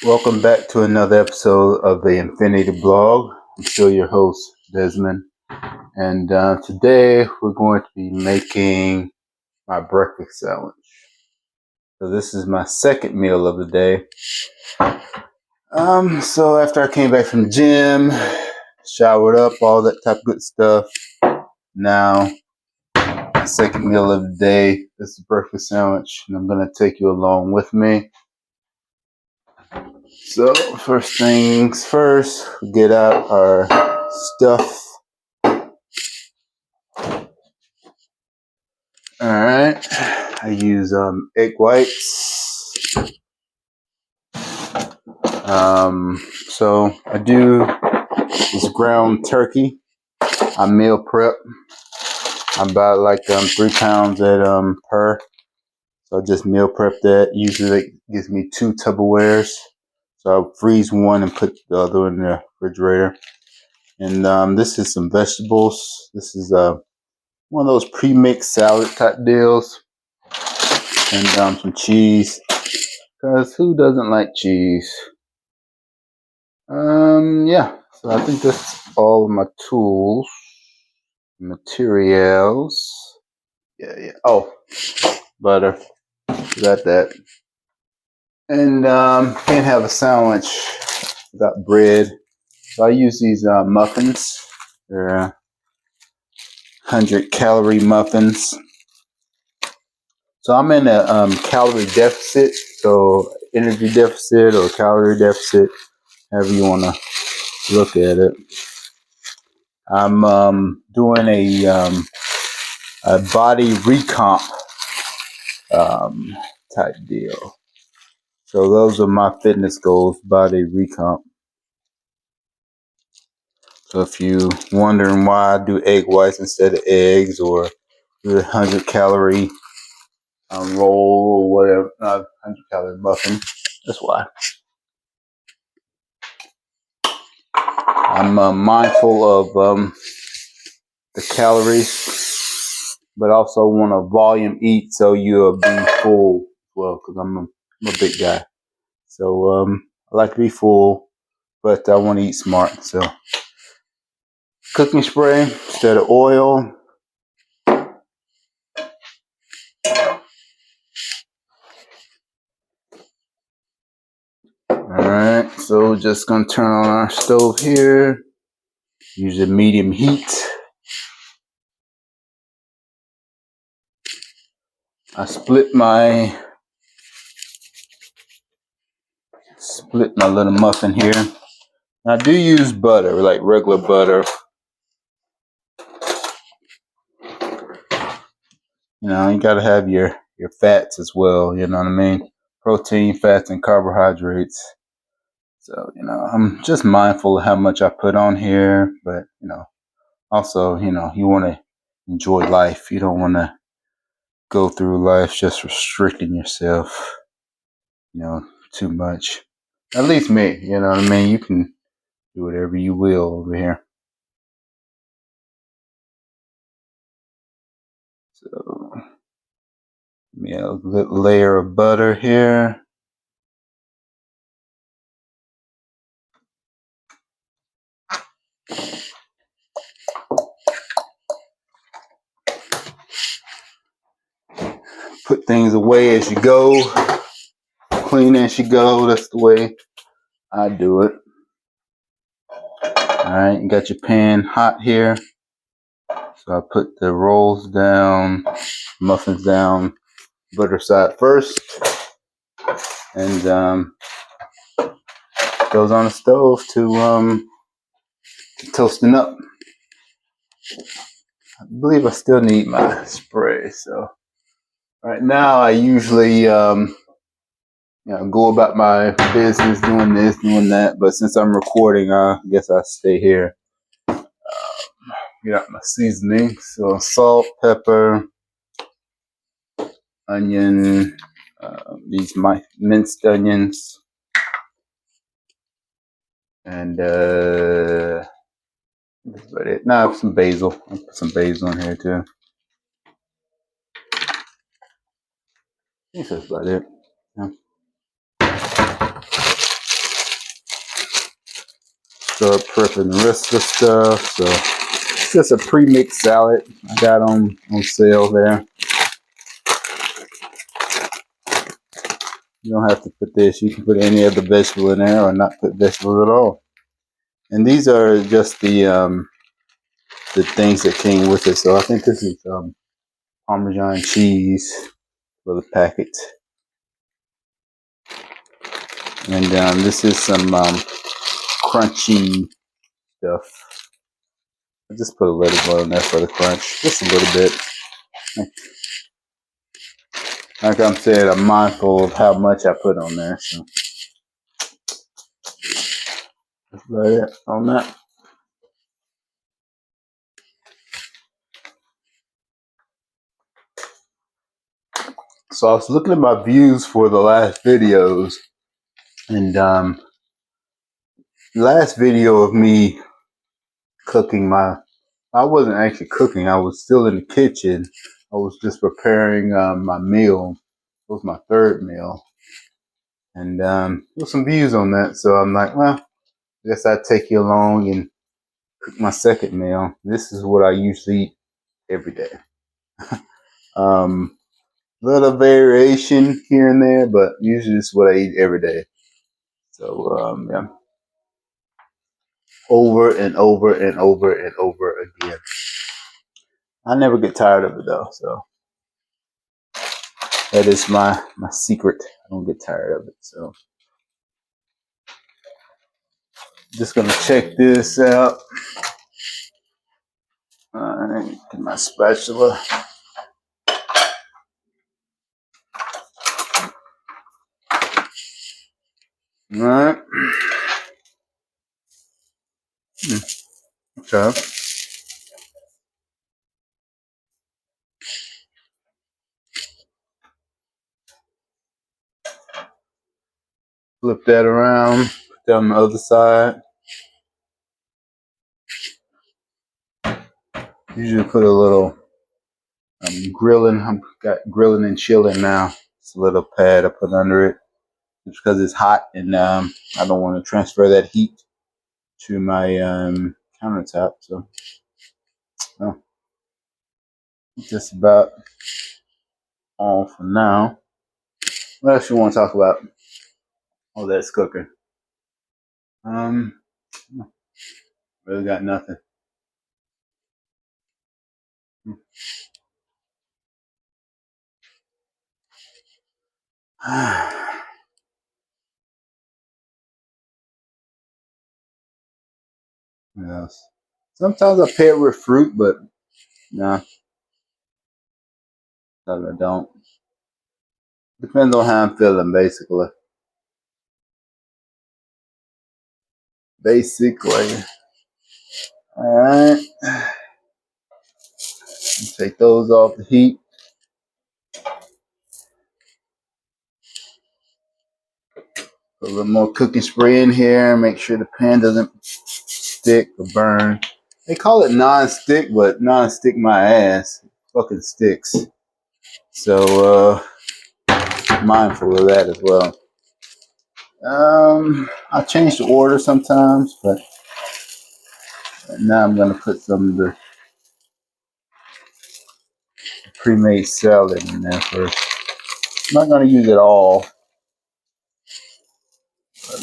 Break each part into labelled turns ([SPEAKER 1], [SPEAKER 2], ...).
[SPEAKER 1] Welcome back to another episode of the inFinite blog. I'm still your host, Desmond. And today we're going to be making my breakfast sandwich. So this is my second meal of the day. So after I came back from the gym, showered up, all that type of good stuff. Now, my second meal of the day is the breakfast sandwich, and I'm going to take you along with me. So first things first, we get out our stuff. Alright, I use egg whites. So I do this ground turkey. I meal prep. I buy like 3 pounds at per. So I just meal prep that. Usually it gives me 2 Tupperwares. So I'll freeze one and put the other in the refrigerator. And this is some vegetables. This is one of those pre-mixed salad type deals. And some cheese. Because who doesn't like cheese? Yeah. So I think that's all of my tools. Materials. Yeah. Oh, butter. Got that. And can't have a sandwich without bread. So I use these muffins. They're 100-calorie muffins. So I'm in a calorie deficit. So energy deficit or calorie deficit, however you want to look at it. I'm doing a body recomp type deal. So those are my fitness goals, body recomp. So if you wondering why I do egg whites instead of eggs, or do a 100-calorie roll or whatever, 100-calorie muffin, that's why. I'm mindful of the calories, but also want to volume eat so you'll be full. Well, because I'm a big guy, so I like to be full, but I want to eat smart. So cooking spray instead of oil. Alright, so just gonna turn on our stove here. Use a medium heat. I split my little muffin here. I do use butter, like regular butter. You know, you gotta have your fats as well, you know what I mean? Protein, fats, and carbohydrates. So, you know, I'm just mindful of how much I put on here, but, you know, also, you know, you want to enjoy life. You don't want to go through life just restricting yourself, you know, too much. At least me, you know what I mean? You can do whatever you will over here. So, a little layer of butter here. Put things away as you go. Clean as you go. That's the way I do it. Alright, you got your pan hot here. So I put the rolls down, muffins down, butter side first. And goes on the stove to toasting up. I believe I still need my spray. So right now I usually you know, go about my business doing this, doing that. But since I'm recording, I guess I stay here. Get out my seasoning. So salt, pepper, onion, these minced onions, and that's about it. Now some basil. I'll put some basil in here too. I think that's about it. Yeah. start prepping the rest of the stuff. So it's just a pre-mixed salad I got on sale there. You don't have to put this. You can put any other vegetable in there or not put vegetables at all. And these are just the things that came with it. So I think this is Parmesan cheese for the packet. And this is some crunchy stuff. I just put a little bit on there for the crunch. Just a little bit. Like I'm saying, I'm mindful of how much I put on there. So that's about it on that. So I was looking at my views for the last videos, and last video of me cooking I wasn't actually cooking. I was still in the kitchen. I was just preparing my meal. It was my third meal, and there was some views on that. So I'm like, well, I guess I'd take you along and cook my second meal. This is what I usually eat every day. Little variation here and there, but usually this is what I eat every day. So yeah, over and over and over and over again. I never get tired of it though, so that is my secret. I don't get tired of it. So just gonna check this out. All right, get my spatula. All right. Okay. Flip that around. Put that on the other side. Usually put a little grilling. I've got grilling and chilling now. It's a little pad I put under it. Just because it's hot and I don't want to transfer that heat to my countertop. So just about all for now. What else you want to talk about? Oh, that's cooking. Really got nothing. Yes. Sometimes I pair it with fruit, but nah, I don't. Depends on how I'm feeling, basically. Basically. All right. Take those off the heat. Put a little more cooking spray in here. Make sure the pan doesn't stick or burn. They call it non-stick, but non-stick my ass. It fucking sticks. So mindful of that as well. I change the order sometimes, but now I'm gonna put some of the pre-made salad in there first. I'm not gonna use it all, but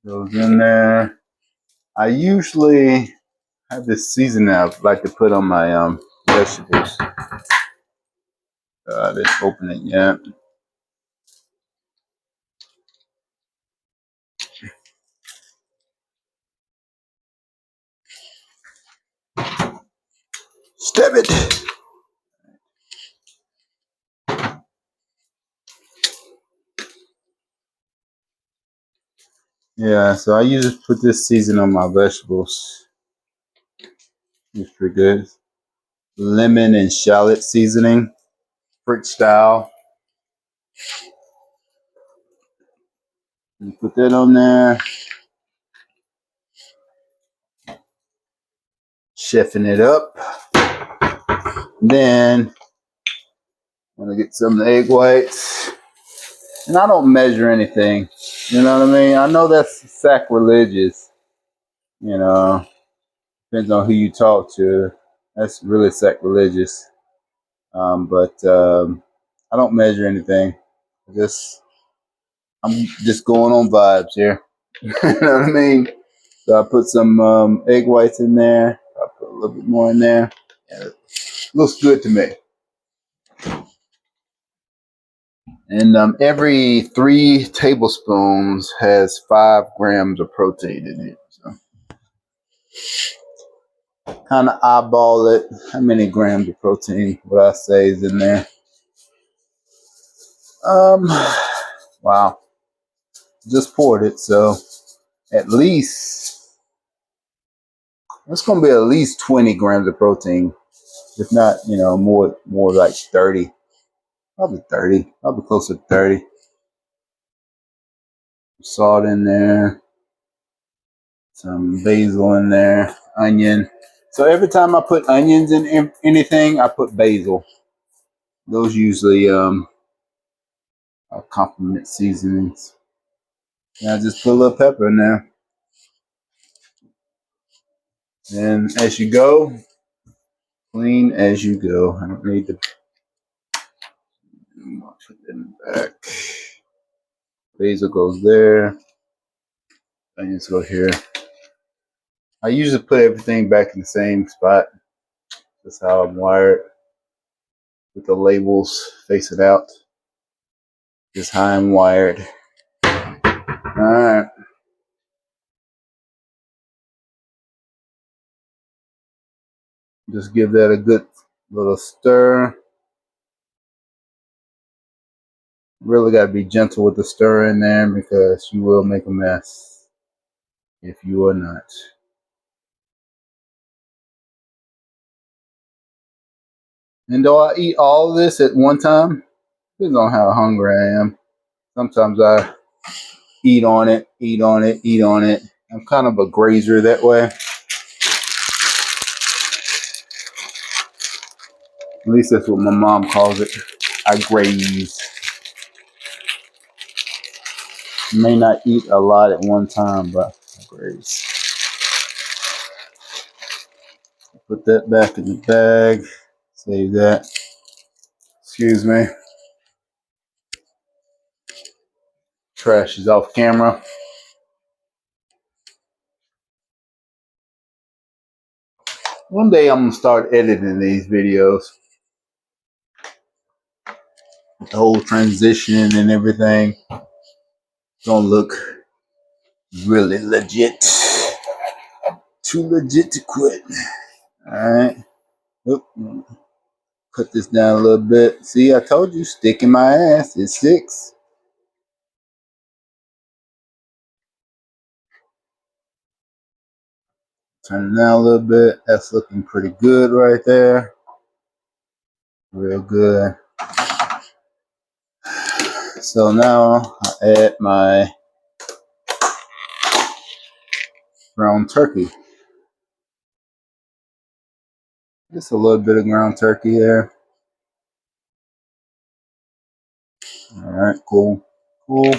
[SPEAKER 1] goes in there. I usually have this seasoning I like to put on my vegetables. I didn't open it yet. Stab it. Yeah, so I usually put this seasoning on my vegetables. It's pretty good. Lemon and shallot seasoning, French style. You put that on there. Chefing it up. Then I'm gonna get some of the egg whites. And I don't measure anything. You know what I mean? I know that's sacrilegious. You know, depends on who you talk to. That's really sacrilegious. But I don't measure anything. I'm just going on vibes here. You know what I mean? So I put some egg whites in there. I put a little bit more in there. Yeah, it looks good to me. And every 3 tablespoons has 5 grams of protein in it. So kind of eyeball it. How many grams of protein would I say is in there? Um, wow. Just poured it, so at least it's gonna be at least 20 grams of protein. If not, more like 30. Probably 30. Probably closer to 30. Salt in there. Some basil in there. Onion. So every time I put onions in anything, I put basil. Those usually are complement seasonings. And I just put a little pepper in there. And as you go, clean as you go. I don't need to put it in the back. Basil goes there. Onions go here. I usually put everything back in the same spot. That's how I'm wired. With the labels facing out. Just how I'm wired. Alright. Just give that a good little stir. Really got to be gentle with the stir in there because you will make a mess if you are not. And do I eat all of this at one time? Depends on how hungry I am. Sometimes I eat on it, eat on it, eat on it. I'm kind of a grazer that way. At least that's what my mom calls it. I graze. May not eat a lot at one time, but I graze. Put that back in the bag. Save that. Excuse me. Trash is off camera. One day I'm gonna start editing these videos. The whole transition and everything. Gonna look really legit. Too legit to quit. Alright. Put this down a little bit. See, I told you, stick in my ass. It sticks. Turn it down a little bit. That's looking pretty good right there. Real good. So now I add my ground turkey. Just a little bit of ground turkey there. Alright, cool. Cool.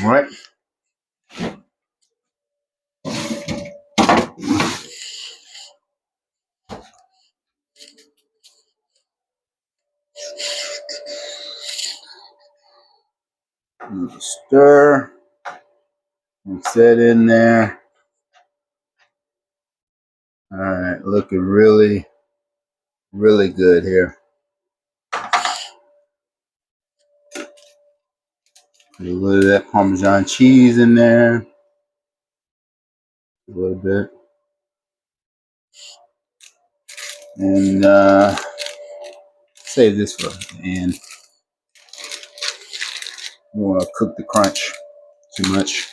[SPEAKER 1] Alright. Stir. And set in there. Alright, looking really, really good here. Put a little of that Parmesan cheese in there. A little bit. And save this for the end. You want to cook the crunch too much.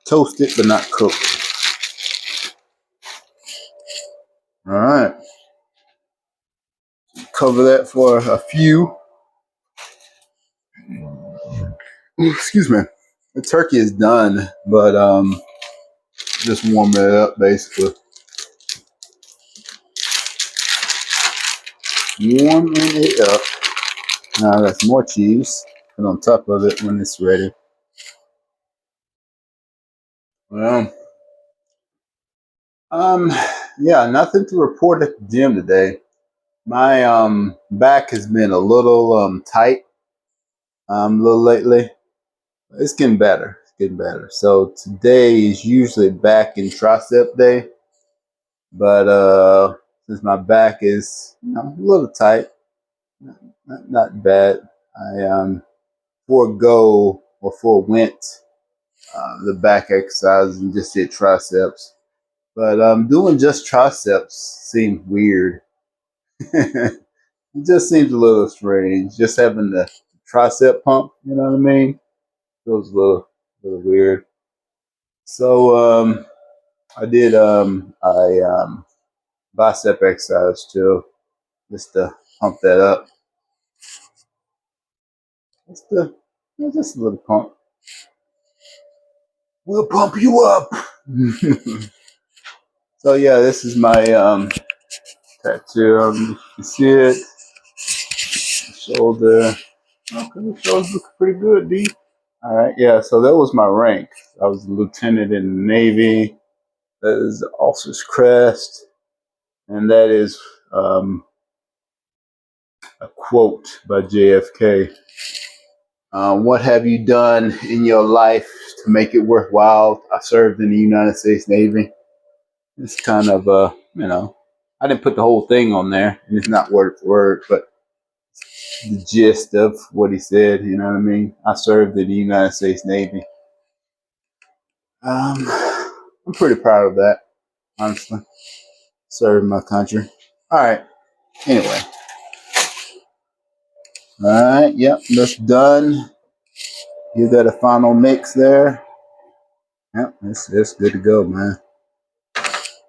[SPEAKER 1] Toast it, but not cook. Alright. Cover that for a few. Excuse me. The turkey is done, but just warm it up basically. warming it up. Now that's more cheese. Put on top of it when it's ready. Well, yeah, nothing to report at the gym today. My back has been a little tight a little lately. It's getting better. It's getting better. So today is usually back and tricep day, but since my back is a little tight, not bad, I forewent the back exercises and just did triceps. But doing just triceps seemed weird. It just seems a little strange. Just having the tricep pump, you know what I mean? Feels little weird. So I did bicep exercise too, just to pump that up. Just a little pump. We'll pump you up. So yeah, this is my tattoo. You can see it. Shoulder. Okay, the shoulder's looking pretty good, D. All right, yeah. So that was my rank. I was a lieutenant in the Navy. That is the officer's crest, and that is a quote by JFK. What have you done in your life to make it worthwhile? I served in the United States Navy. It's kind of I didn't put the whole thing on there, and it's not word for word, but the gist of what he said. You know what I mean? I served in the United States Navy. I'm pretty proud of that, honestly. Serving my country. All right. Anyway. All right. Yep. That's done. Give that a final mix there. Yep. It's good to go, man.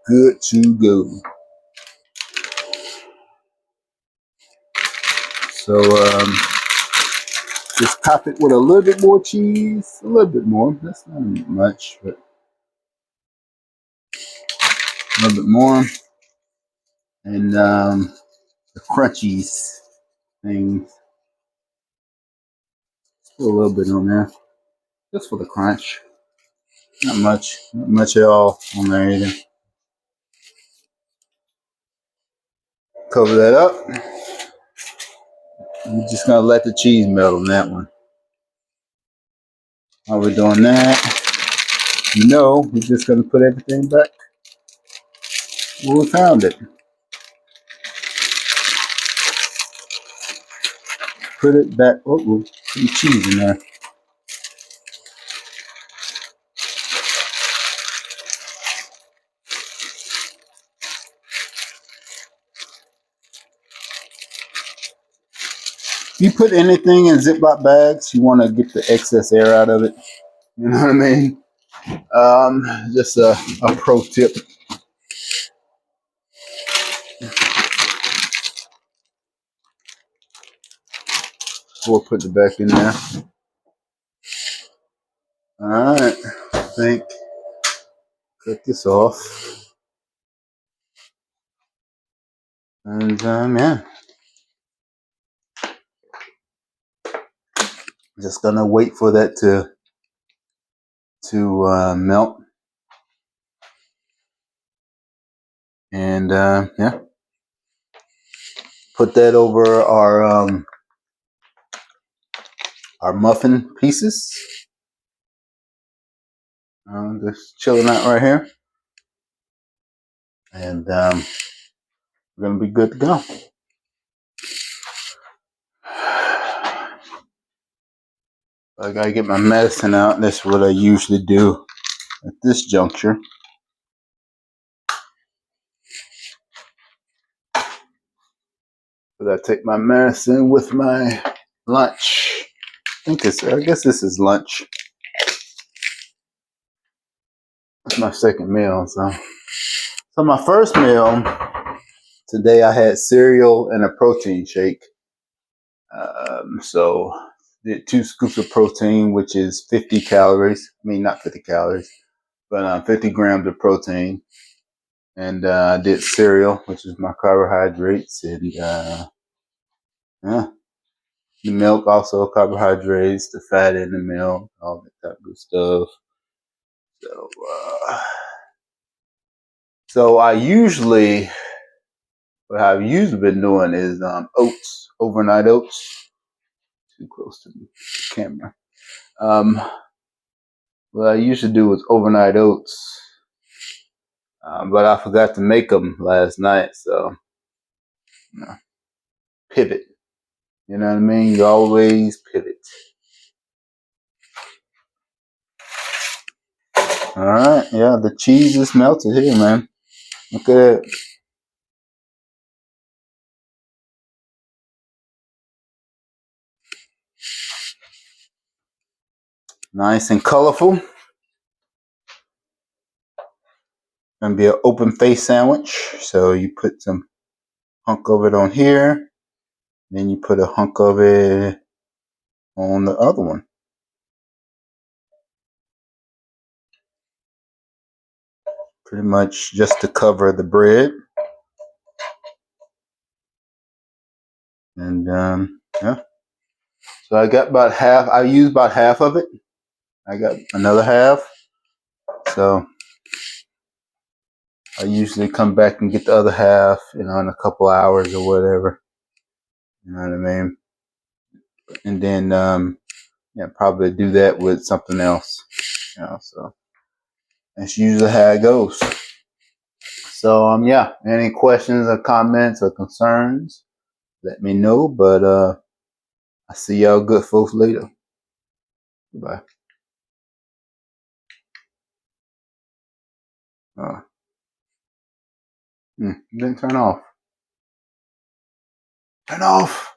[SPEAKER 1] Good to go. So just top it with a little bit more cheese. A little bit more. That's not much, but a little bit more. And the crunchies things. Put a little bit on there. Just for the crunch. Not much. Not much at all on there either. Cover that up. I'm just gonna let the cheese melt on that one. While we're doing that, we're just gonna put everything back where we found it. Put it back. Oh, we'll put the cheese in there. If you put anything in Ziploc bags, you want to get the excess air out of it. You know what I mean? Just a pro tip. We'll put it back in there. All right. I think cut this off. And yeah. Just gonna wait for that to melt. And yeah. Put that over our muffin pieces. Just chilling out right here. And we're gonna be good to go. I gotta get my medicine out. That's what I usually do at this juncture. But I take my medicine with my lunch. I guess this is lunch. It's my second meal. So my first meal today, I had cereal and a protein shake. So did 2 scoops of protein, which is 50 calories. I mean, not 50 calories, but 50 grams of protein. And I did cereal, which is my carbohydrates, and Yeah. The milk also carbohydrates, the fat in the milk, all that type of stuff. So, so what I've usually been doing is oats, overnight oats. Too close to the camera. What I used to do was overnight oats, but I forgot to make them last night. So, you know, pivot. You know what I mean? You always pivot. All right, yeah, the cheese is melted here, man. Look at it. Nice and colorful. Gonna be an open face sandwich. So you put some hunk of it on here, then you put a hunk of it on the other one. Pretty much just to cover the bread. And yeah. So I got about half. I used about half of it. I got another half. So I usually come back and get the other half, in a couple hours or whatever. You know what I mean? And then yeah, probably do that with something else. So that's usually how it goes. So yeah, any questions or comments or concerns, let me know. But I see y'all good folks later. Bye. Didn't turn off. Turn off.